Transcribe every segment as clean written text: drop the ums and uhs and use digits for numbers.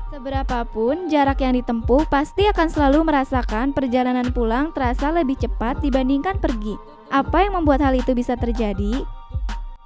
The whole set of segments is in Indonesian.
Seberapapun jarak yang ditempuh, pasti akan selalu merasakan perjalanan pulang terasa lebih cepat dibandingkan pergi. Apa yang membuat hal itu bisa terjadi?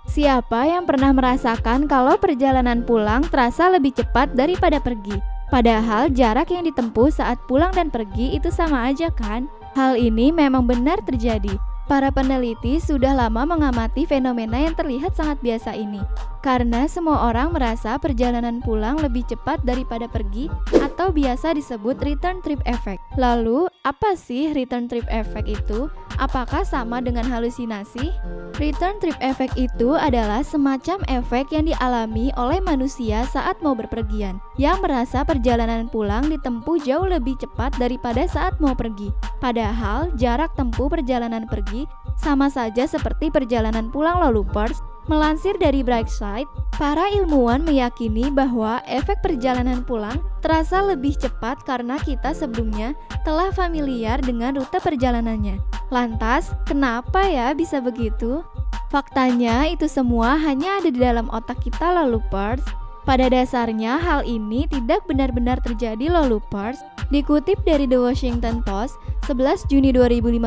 Siapa yang pernah merasakan kalau perjalanan pulang terasa lebih cepat daripada pergi? Padahal jarak yang ditempuh saat pulang dan pergi itu sama aja kan? Hal ini memang benar terjadi. Para peneliti sudah lama mengamati fenomena yang terlihat sangat biasa ini. Karena semua orang merasa perjalanan pulang lebih cepat daripada pergi atau biasa disebut return trip effect. Lalu, apa sih return trip effect itu? Apakah sama dengan halusinasi? Return trip effect itu adalah semacam efek yang dialami oleh manusia saat mau berpergian, yang merasa perjalanan pulang ditempuh jauh lebih cepat daripada saat mau pergi. Padahal jarak tempuh perjalanan pergi sama saja seperti perjalanan pulang loopers. Melansir dari Brightside, para ilmuwan meyakini bahwa efek perjalanan pulang terasa lebih cepat karena kita sebelumnya telah familiar dengan rute perjalanannya. Lantas, kenapa ya bisa begitu? Faktanya itu semua hanya ada di dalam otak kita loopers. Pada dasarnya hal ini tidak benar-benar terjadi loopers. Dikutip dari The Washington Post, 11 Juni 2015,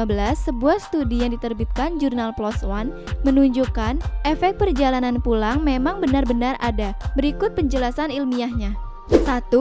sebuah studi yang diterbitkan jurnal PLOS ONE menunjukkan efek perjalanan pulang memang benar-benar ada. Berikut penjelasan ilmiahnya. 1.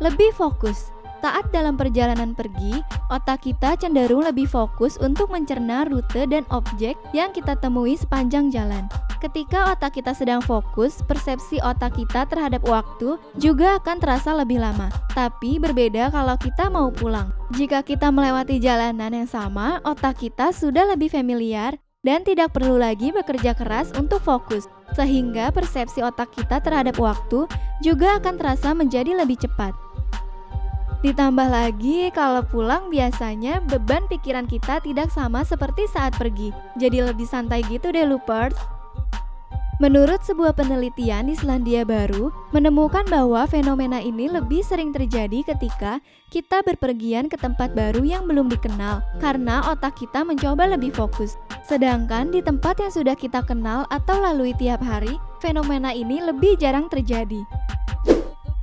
Lebih fokus. Saat dalam perjalanan pergi, otak kita cenderung lebih fokus untuk mencerna rute dan objek yang kita temui sepanjang jalan. Ketika otak kita sedang fokus, persepsi otak kita terhadap waktu juga akan terasa lebih lama. Tapi berbeda kalau kita mau pulang. Jika kita melewati jalanan yang sama, otak kita sudah lebih familiar dan tidak perlu lagi bekerja keras untuk fokus. Sehingga persepsi otak kita terhadap waktu juga akan terasa menjadi lebih cepat. Ditambah lagi, kalau pulang biasanya beban pikiran kita tidak sama seperti saat pergi. Jadi lebih santai gitu deh loopers. Menurut sebuah penelitian di Selandia Baru, menemukan bahwa fenomena ini lebih sering terjadi ketika kita berpergian ke tempat baru yang belum dikenal, karena otak kita mencoba lebih fokus. Sedangkan di tempat yang sudah kita kenal atau lalui tiap hari, fenomena ini lebih jarang terjadi.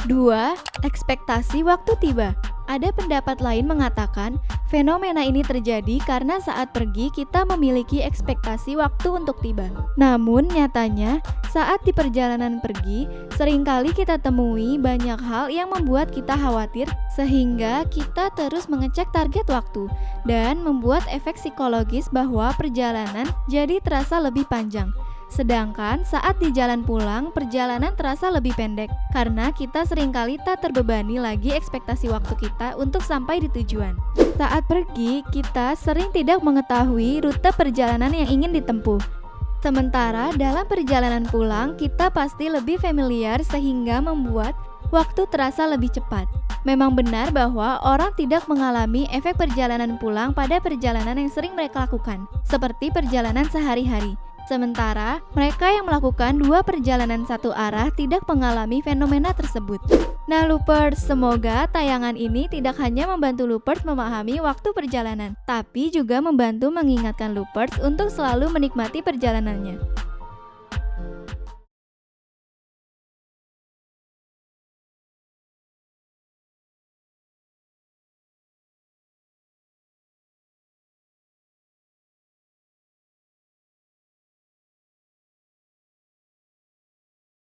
2. Ekspektasi waktu tiba. Ada pendapat lain mengatakan fenomena ini terjadi karena saat pergi kita memiliki ekspektasi waktu untuk tiba. Namun nyatanya saat di perjalanan pergi seringkali kita temui banyak hal yang membuat kita khawatir sehingga kita terus mengecek target waktu dan membuat efek psikologis bahwa perjalanan jadi terasa lebih panjang. Sedangkan saat di jalan pulang, perjalanan terasa lebih pendek karena kita seringkali tak terbebani lagi ekspektasi waktu kita untuk sampai di tujuan. Saat pergi, kita sering tidak mengetahui rute perjalanan yang ingin ditempuh. Sementara dalam perjalanan pulang, kita pasti lebih familiar sehingga membuat waktu terasa lebih cepat. Memang benar bahwa orang tidak mengalami efek perjalanan pulang pada perjalanan yang sering mereka lakukan, seperti perjalanan sehari-hari. Sementara, mereka yang melakukan 2 perjalanan satu arah tidak mengalami fenomena tersebut. Nah loopers, semoga tayangan ini tidak hanya membantu loopers memahami waktu perjalanan, tapi juga membantu mengingatkan loopers untuk selalu menikmati perjalanannya.